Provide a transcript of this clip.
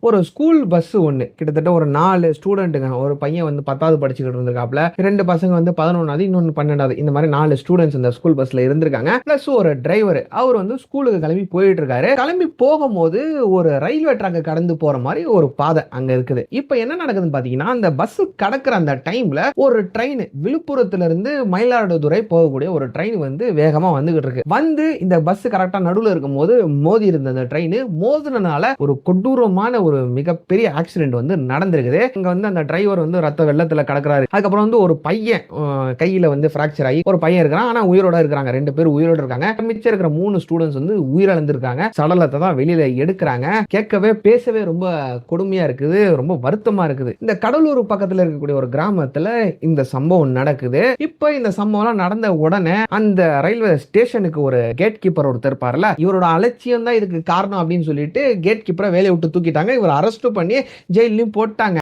ஒரு school bus ஒண்ணு. கிட்டத்தட்ட ஒரு 4 ஸ்டூடண்ட்டுங்க. ஒரு பையன் வந்து 10வது படிச்சுக்கிட்டு இருந்திருக்காப்ல. 2 பசங்க வந்து 11வது, இன்னொன்னு 12வது. இந்த மாரி 4 ஸ்டூடண்ட்ஸ் இந்த ஸ்கூல் பஸ்ல இருந்திருக்காங்க. பிளஸ் ஒரு டிரைவர். அவரு வந்து ஸ்கூலுக்கு கிளம்பி போயிட்டு இருக்காரு. கிளம்பி போகும்போது ஒரு ரயில்வே ட்ராக்க கடந்து போற மாரி ஒரு பாதை அங்க இருக்குது. இப்ப என்ன நடக்குதுன்னு பார்த்தீங்கன்னா, அந்த பஸ் கடக்குற அந்த டைம்ல ஒரு ட்ரெயின் விழுப்புரத்துல இருந்து மயிலாடுதுறை போகக்கூடிய ஒரு ட்ரெயின் வந்து வேகமா வந்துகிட்டு இருக்கு. வந்து இந்த பஸ் கரெக்ட்டா நடுவுல இருக்கும்போது மோதி இருந்த அந்த ட்ரெயின் மோதுனனால ஒரு கொடூரமான ஒரு மிகப்பெரிய ஆக்சிடென்ட் வந்து நடந்திருக்குது. இங்க வந்து அந்த டிரைவர் வந்து ரத்த வெள்ளத்துல கிடக்குறாரு. அதுக்கப்புறம் வந்து ஒரு பையன் கையில வந்து பிராக்சர் ஆகி ஒரு பையன் இருக்கிறான். ஆனா உயிரோட இருக்கிறாங்க. 2 பேர் உயிரோட இருக்காங்க. மிச்சம் இருக்கிற 3 ஸ்டூடண்ட்ஸ் வந்து உயிரிழந்திருக்காங்க. சடலத்தை தான் வெளியில எடுக்கிறாங்க. கேட்கவே பேசவே ரொம்ப கொடுமையா இருக்குது. ரொம்ப வருத்தமா இருக்குது. இந்த கடலூர் பக்கத்துல இருக்கக்கூடிய ஒரு கிராமத்துல இந்த சம்பவம் நடக்குது. இப்ப இந்த சம்பவம் நடந்த உடனே அந்த ரயில்வே ஸ்டேஷனுக்கு ஒரு கேட் கீப்பர் ஒருத்தர் இருப்பார்ல, இவரோட அலட்சியம் தான் இதுக்கு காரணம் அப்படின்னு சொல்லிட்டு கேட் கீப்பரை வேலையை விட்டு தூக்கிட்டாங்க. இவர் அரெஸ்ட் பண்ணி ஜெயிலையும் போட்டாங்க.